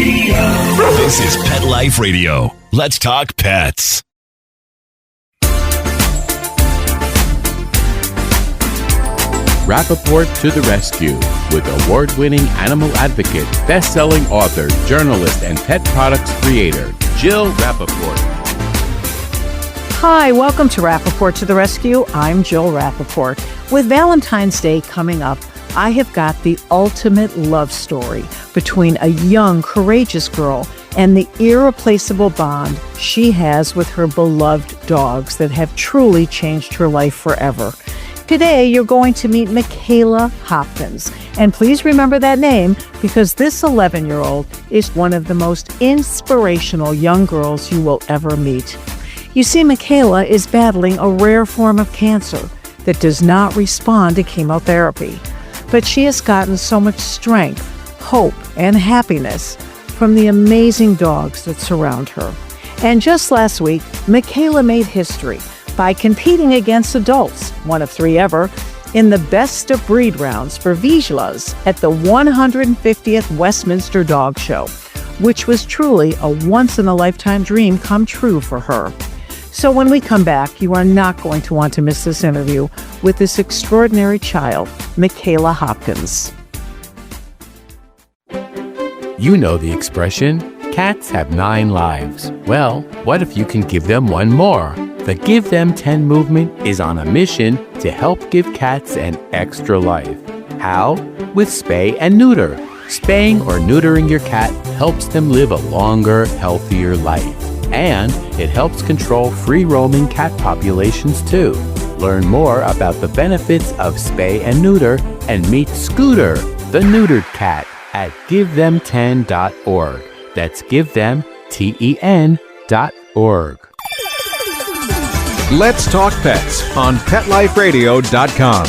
This is Pet Life Radio. Let's talk pets. Rappaport to the rescue with award-winning animal advocate, best-selling author, journalist, and pet products creator, Jill Rappaport. Hi, welcome to Rappaport to the Rescue. I'm Jill Rappaport. With Valentine's Day coming up, I have got the ultimate love story between a young, courageous girl and the irreplaceable bond she has with her beloved dogs that have truly changed her life forever. Today, you're going to meet Michayla Hopkins. And please remember that name because this 11-year-old is one of the most inspirational young girls you will ever meet. You see, Michayla is battling a rare form of cancer that does not respond to chemotherapy. But she has gotten so much strength, hope, and happiness from the amazing dogs that surround her. And just last week, Michayla made history by competing against adults, one of 3 ever, in the best of breed rounds for Vizslas at the 150th Westminster Dog Show, which was truly a once-in-a-lifetime dream come true for her. So when we come back, you are not going to want to miss this interview with this extraordinary child, Michayla Hopkins. You know the expression, cats have 9 lives. Well, what if you can give them one more? The Give Them 10 movement is on a mission to help give cats an extra life. How? With spay and neuter. Spaying or neutering your cat helps them live a longer, healthier life. And it helps control free-roaming cat populations too. Learn more about the benefits of spay and neuter and meet Scooter, the neutered cat, at GiveThem10.org. That's GiveThem10.org. Let's Talk Pets on PetLifeRadio.com.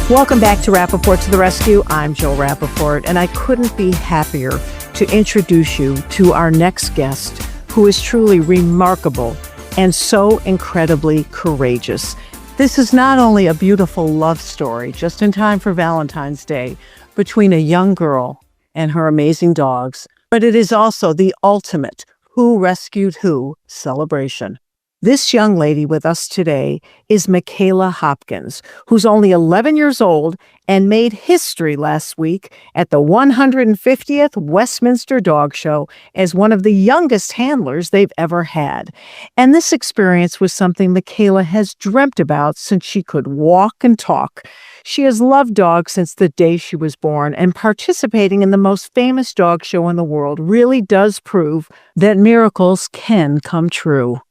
Welcome back to Rappaport to the Rescue. I'm Jill Rappaport, and I couldn't be happier to introduce you to our next guest, who is truly remarkable and so incredibly courageous. This is not only a beautiful love story, just in time for Valentine's Day, between a young girl and her amazing dogs, but it is also the ultimate who rescued who celebration. This young lady with us today is Michayla Hopkins, who's only 11 years old and made history last week at the 150th Westminster Dog Show as one of the youngest handlers they've ever had. And this experience was something Michayla has dreamt about since she could walk and talk. She has loved dogs since the day she was born, and participating in the most famous dog show in the world really does prove that miracles can come true.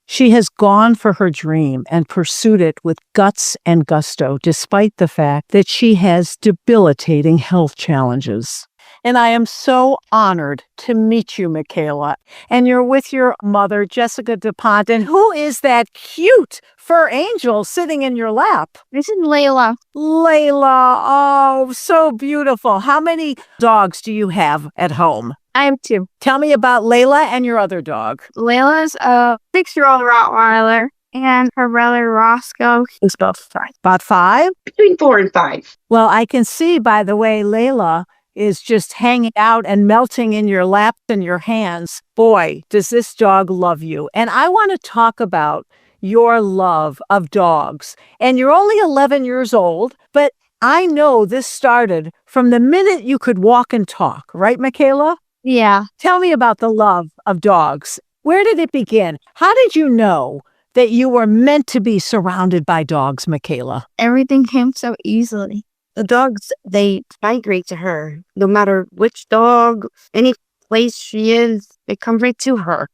She has gone for her dream and pursued it with guts and gusto, despite the fact that she has debilitating health challenges. And I am so honored to meet you, Michayla. And you're with your mother, Jessica DuPont. And who is that cute fur angel sitting in your lap? This is Layla. Layla, oh, so beautiful. How many dogs do you have at home? I am 2. Tell me about Layla and your other dog. Layla's a 6-year-old Rottweiler, and her brother Roscoe is about 5. About 5? Between 4 and 5. Well, I can see by the way Layla is just hanging out and melting in your lap and your hands. Boy, does this dog love you. And I want to talk about your love of dogs. And you're only 11 years old, but I know this started from the minute you could walk and talk, right, Michayla? Yeah. Tell me about the love of dogs. Where did it begin? How did you know that you were meant to be surrounded by dogs, Michayla? Everything came so easily. The dogs, they migrate to her. No matter which dog, any place she is, they come right to her.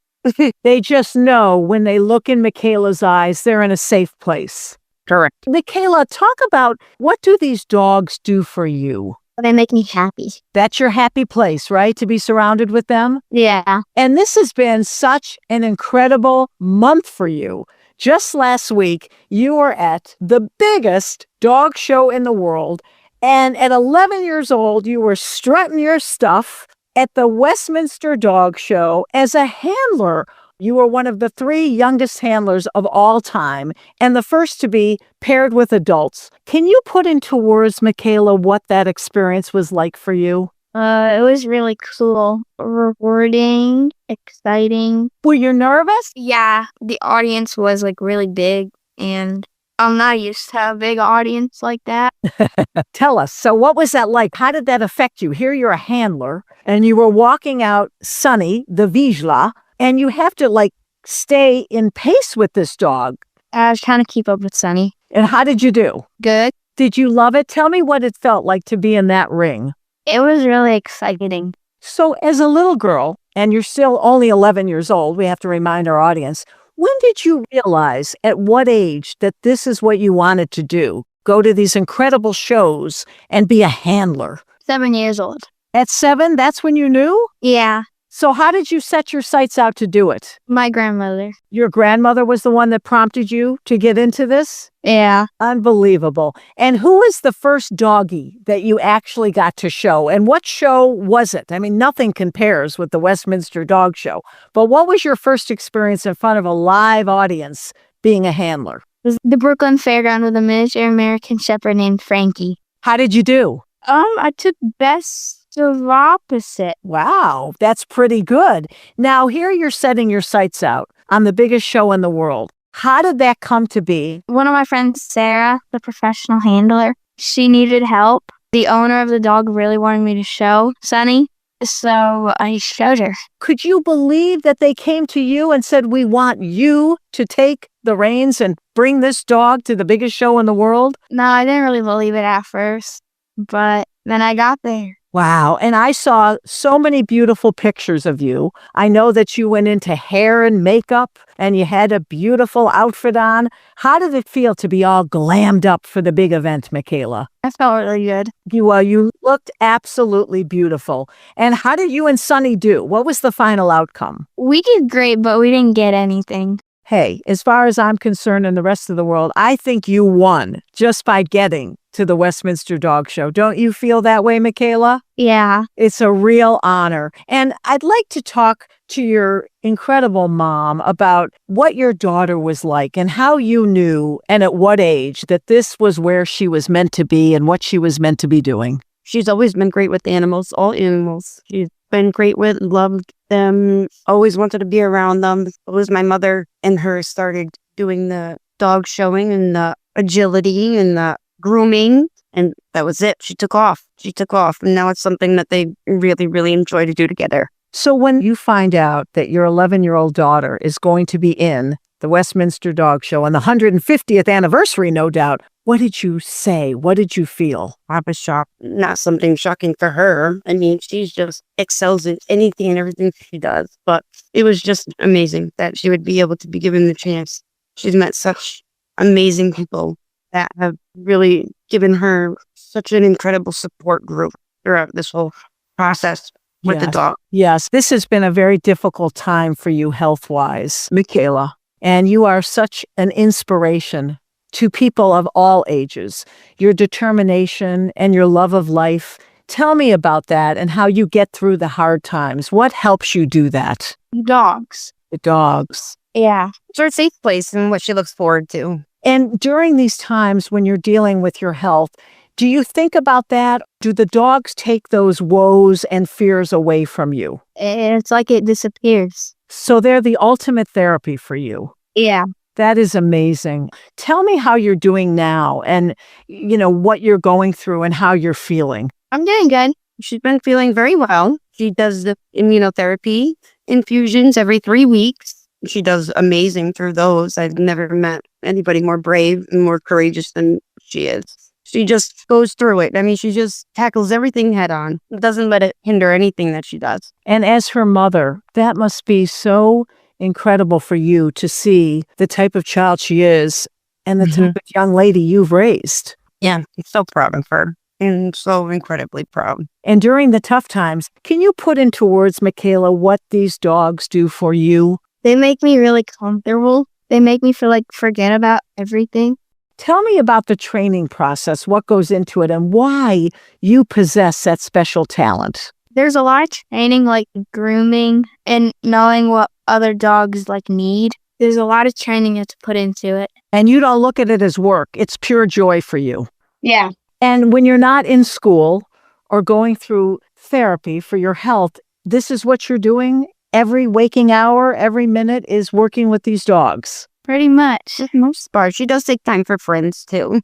They just know when they look in Michayla's eyes, they're in a safe place. Correct. Michayla, talk about what do these dogs do for you? They make me happy. That's your happy place, right? To be surrounded with them? Yeah. And this has been such an incredible month for you. Just last week, you were at the biggest dog show in the world. And at 11 years old, you were strutting your stuff at the Westminster Dog Show as a handler You were one of the 3 youngest handlers of all time and the first to be paired with adults. Can you put into words, Michayla, what that experience was like for you? It was really cool, rewarding, exciting. Were you nervous? Yeah, the audience was like really big, and I'm not used to a big audience like that. Tell us. So what was that like? How did that affect you? Here you're a handler and you were walking out Sunny, the Vizsla, and you have to like stay in pace with this dog. I was trying to keep up with Sunny. And how did you do? Good. Did you love it? Tell me what it felt like to be in that ring. It was really exciting. So as a little girl, and you're still only 11 years old, we have to remind our audience, when did you realize at what age that this is what you wanted to do? Go to these incredible shows and be a handler? 7 years old. At 7, that's when you knew? Yeah, So how did you set your sights out to do it? my grandmother. Your grandmother was the one that prompted you to get into this? Yeah. Unbelievable. And who was the first doggy that you actually got to show? And what show was it? I mean, nothing compares with the Westminster Dog Show. But what was your first experience in front of a live audience being a handler? It was the Brooklyn Fairground with a miniature American Shepherd named Frankie. How did you do? I took best of opposite. Wow, that's pretty good. Now, here you're setting your sights out on the biggest show in the world. How did that come to be? One of my friends, Sarah, the professional handler, she needed help. The owner of the dog really wanted me to show Sunny, so I showed her. Could you believe that they came to you and said, we want you to take the reins and bring this dog to the biggest show in the world? No, I didn't really believe it at first, but then I got there. Wow. And I saw so many beautiful pictures of you. I know that you went into hair and makeup and you had a beautiful outfit on. How did it feel to be all glammed up for the big event, Michayla? I felt really good. You looked absolutely beautiful. And how did you and Sunny do? What was the final outcome? We did great, but we didn't get anything. Hey, as far as I'm concerned and the rest of the world, I think you won just by getting to the Westminster Dog Show. Don't you feel that way, Michayla? Yeah. It's a real honor. And I'd like to talk to your incredible mom about what your daughter was like and how you knew and at what age that this was where she was meant to be and what she was meant to be doing. She's always been great with animals, all animals. She's been great with, loved them, always wanted to be around them. It was my mother and her started doing the dog showing and the agility and the grooming, and that was it. She took off. And now it's something that they really, really enjoy to do together. So when you find out that your 11-year-old daughter is going to be in the Westminster Dog Show on the 150th anniversary, no doubt, what did you say? What did you feel? I was shocked. Not something shocking for her. I mean, she's just excels in anything and everything she does. But it was just amazing that she would be able to be given the chance. She's met such amazing people that have really given her such an incredible support group throughout this whole process with the dog. Yes, this has been a very difficult time for you health-wise, Michayla. And you are such an inspiration to people of all ages. Your determination and your love of life. Tell me about that and how you get through the hard times. What helps you do that? Dogs. The dogs. Yeah. It's her safe place and what she looks forward to. And during these times when you're dealing with your health, do you think about that? Do the dogs take those woes and fears away from you? It's like it disappears. So they're the ultimate therapy for you. Yeah. That is amazing. Tell me how you're doing now and, what you're going through and how you're feeling. I'm doing good. She's been feeling very well. She does the immunotherapy infusions every 3 weeks. She does amazing through those. I've never met anybody more brave and more courageous than she is. She just goes through it. I mean, she just tackles everything head on. Doesn't let it hinder anything that she does. And as her mother, that must be so incredible for you to see the type of child she is and the type of young lady you've raised. Yeah, I'm so proud of her and so incredibly proud. And during the tough times, can you put into words, Michayla, what these dogs do for you? They make me really comfortable. They make me feel like forget about everything. Tell me about the training process, what goes into it, and why you possess that special talent. There's a lot of training, like grooming and knowing what other dogs need. There's a lot of training you have to put into it. And you don't look at it as work. It's pure joy for you. Yeah. And when you're not in school or going through therapy for your health, this is what you're doing every waking hour, every minute is working with these dogs. Pretty much. For the most part. She does take time for friends too.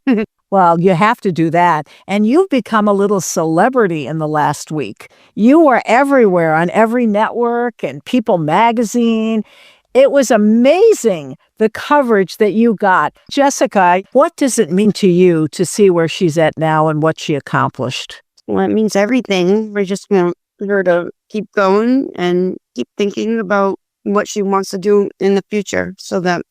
Well, you have to do that. And you've become a little celebrity in the last week. You were everywhere on every network and People magazine. It was amazing, the coverage that you got. Jessica, what does it mean to you to see where she's at now and what she accomplished? Well, it means everything. We're just going to her to keep going and keep thinking about what she wants to do in the future so that,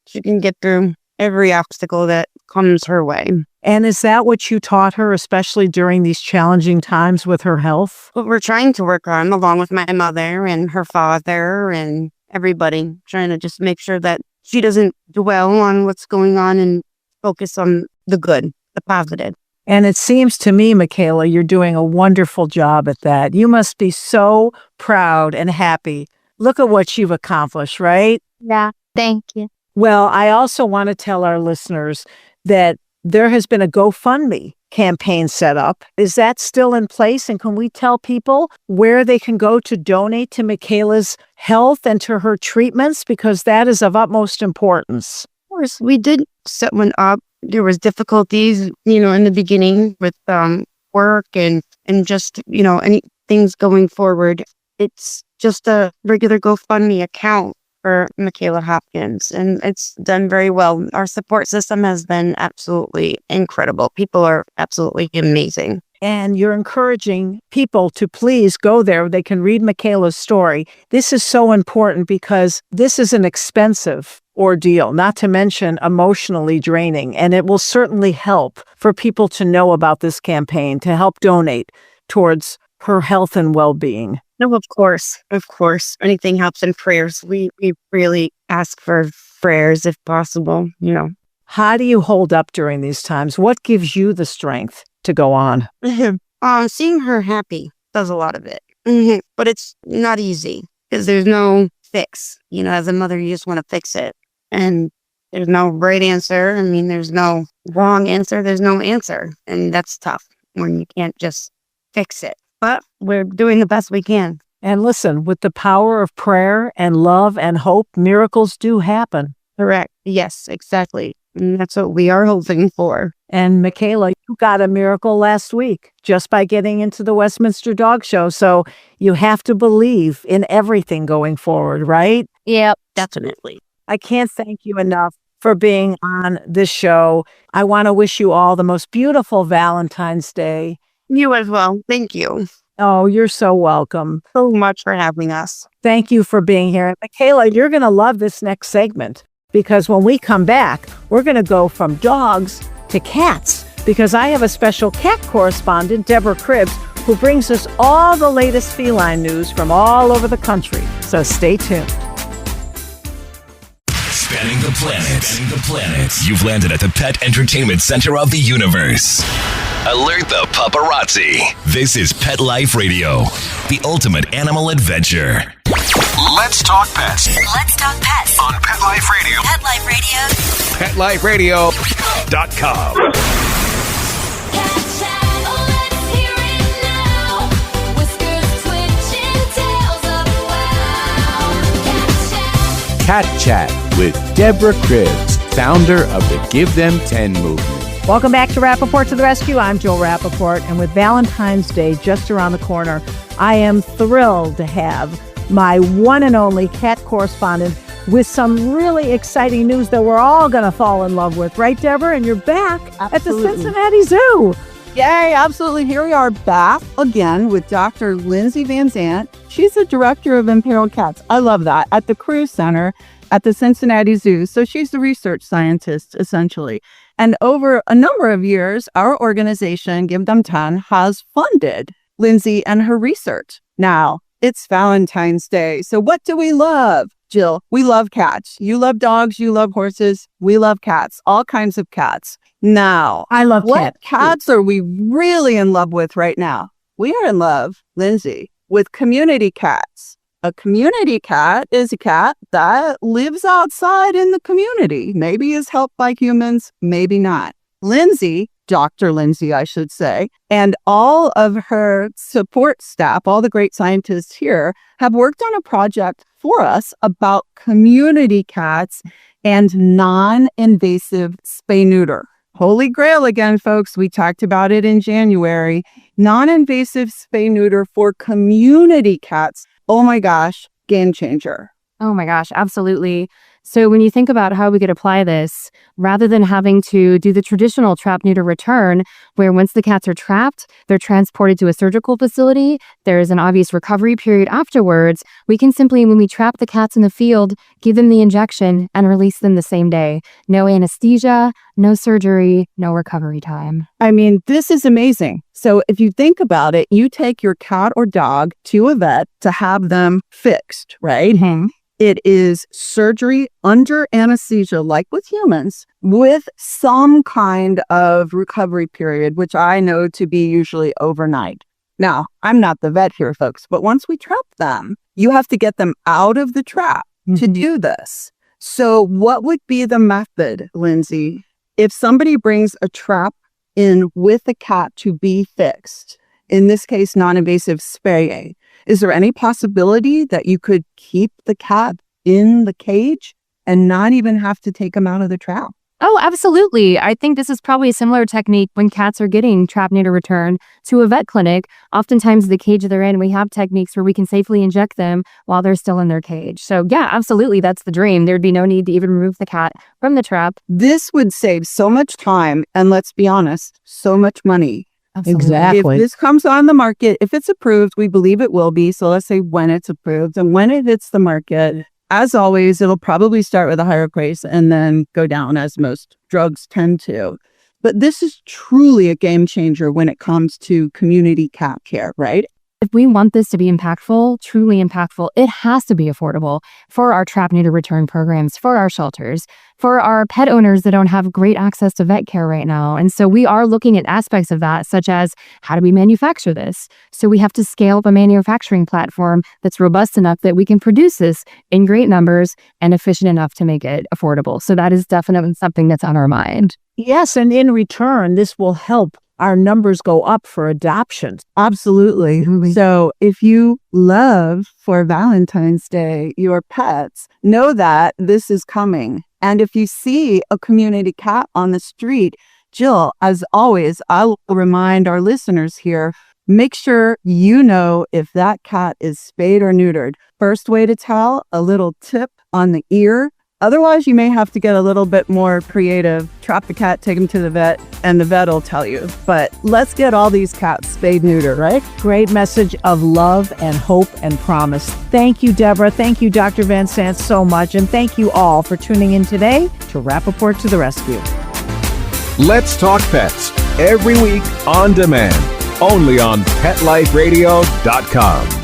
she can get through every obstacle that comes her way. And is that what you taught her, especially during these challenging times with her health? What we're trying to work on, along with my mother and her father and everybody, trying to just make sure that she doesn't dwell on what's going on and focus on the good, the positive. And it seems to me, Michayla, you're doing a wonderful job at that. You must be so proud and happy. Look at what you've accomplished, right? Yeah. Thank you. Well, I also want to tell our listeners that there has been a GoFundMe campaign set up. Is that still in place? And can we tell people where they can go to donate to Michayla's health and to her treatments? Because that is of utmost importance. Of course, we did set one up. There was difficulties, in the beginning with work and just, any things going forward. It's just a regular GoFundMe account for Michayla Hopkins, and it's done very well. Our support system has been absolutely incredible. People are absolutely amazing. And you're encouraging people to please go there. They can read Michayla's story. This is so important because this is an expensive ordeal, not to mention emotionally draining. And it will certainly help for people to know about this campaign, to help donate towards her health and well-being. No, of course. Anything helps in prayers. We really ask for prayers if possible, How do you hold up during these times? What gives you the strength to go on? Seeing her happy does a lot of it. But it's not easy because there's no fix. As a mother, you just want to fix it. And there's no right answer. There's no wrong answer. There's no answer. And that's tough when you can't just fix it. But we're doing the best we can. And listen, with the power of prayer and love and hope, miracles do happen. Correct. Yes, exactly. And that's what we are hoping for. And Michayla, you got a miracle last week just by getting into the Westminster Dog Show. So you have to believe in everything going forward, right? Yep. Definitely. I can't thank you enough for being on this show. I want to wish you all the most beautiful Valentine's Day. You as well. Thank you Oh, you're so welcome. so much for having us. Thank you for being here. Michayla, you're going to love this next segment because when we come back, we're going to go from dogs to cats because I have a special cat correspondent, Deborah Cribbs, who brings us all the latest feline news from all over the country. So stay tuned. Spanning the planet. You've landed at the pet entertainment center of the universe. Alert the paparazzi. This is Pet Life Radio, the ultimate animal adventure. Let's talk pets. Let's talk pets On Pet Life Radio. Pet Life Radio. PetLifeRadio.com. Catch up, let's hear it now. Whiskers twitching, tails up, wow. Cat Chat with Deborah Cribbs, founder of the Give Them 10 movement. Welcome back to Rappaport to the Rescue. I'm Jill Rappaport, and with Valentine's Day just around the corner, I am thrilled to have my one and only cat correspondent with some really exciting news that we're all going to fall in love with. Right, Deborah? And you're back at the Cincinnati Zoo. Yay, absolutely. Here we are back again with Dr. Lindsay Van Zant. She's the director of Imperial Cats. I love that. At the Cruise Center at the Cincinnati Zoo. So she's the research scientist, essentially. And over a number of years, our organization, Give Them 10, has funded Lindsay and her research. Now, it's Valentine's Day. So what do we love? Jill, we love cats. You love dogs. You love horses. We love cats. All kinds of cats. Now, I love what cats. cats are we really in love with right now? We are in love, Lindsay, with community cats. A community cat is a cat that lives outside in the community, maybe is helped by humans, maybe not. Lindsay, Dr. Lindsay, I should say, and all of her support staff, all the great scientists here, have worked on a project for us about community cats and non-invasive spay-neuter. Holy grail again, folks. We talked about it in January. Non-invasive spay-neuter for community cats. Oh my gosh, game changer. Oh my gosh, absolutely. So when you think about how we could apply this, rather than having to do the traditional trap neuter return, where once the cats are trapped, they're transported to a surgical facility, there is an obvious recovery period afterwards, we can simply, when we trap the cats in the field, give them the injection and release them the same day. No anesthesia, no surgery, no recovery time. I mean, this is amazing. So if you think about it, you take your cat or dog to a vet to have them fixed, right? Mm-hmm. It is surgery under anesthesia, like with humans, with some kind of recovery period, which I know to be usually overnight. Now, I'm not the vet here, folks, but once we trap them, you have to get them out of the trap to do this. So what would be the method, Lindsay, if somebody brings a trap in with a cat to be fixed, in this case, non-invasive spay? Is there any possibility that you could keep the cat in the cage and not even have to take him out of the trap? Oh, absolutely. I think this is probably a similar technique when cats are getting trap neuter return to a vet clinic. Oftentimes the cage they're in, we have techniques where we can safely inject them while they're still in their cage. So yeah, absolutely. That's the dream. There'd be no need to even remove the cat from the trap. This would save so much time and, let's be honest, so much money. Absolutely. Exactly. If this comes on the market, if it's approved, we believe it will be. So let's say when it's approved and when it hits the market, as always, it'll probably start with a higher price and then go down as most drugs tend to. But this is truly a game changer when it comes to community cat care, right? If we want this to be impactful, truly impactful, it has to be affordable for our trap neuter return programs, for our shelters, for our pet owners that don't have great access to vet care right now. And so we are looking at aspects of that, such as how do we manufacture this? So we have to scale up a manufacturing platform that's robust enough that we can produce this in great numbers and efficient enough to make it affordable. So that is definitely something that's on our mind. Yes, and in return, this will help our numbers go up for adoptions. Absolutely. So if you love for Valentine's Day your pets, know that this is coming. And if you see a community cat on the street, Jill, as always, I will remind our listeners here, make sure you know if that cat is spayed or neutered. First way to tell, a little tip on the ear. Otherwise, you may have to get a little bit more creative. Trap the cat, take him to the vet, and the vet will tell you. But let's get all these cats spayed, neutered, right? Great message of love and hope and promise. Thank you, Deborah. Thank you, Dr. Van Sant, so much. And thank you all for tuning in today to Rappaport to the Rescue. Let's Talk Pets, every week on demand, only on PetLifeRadio.com.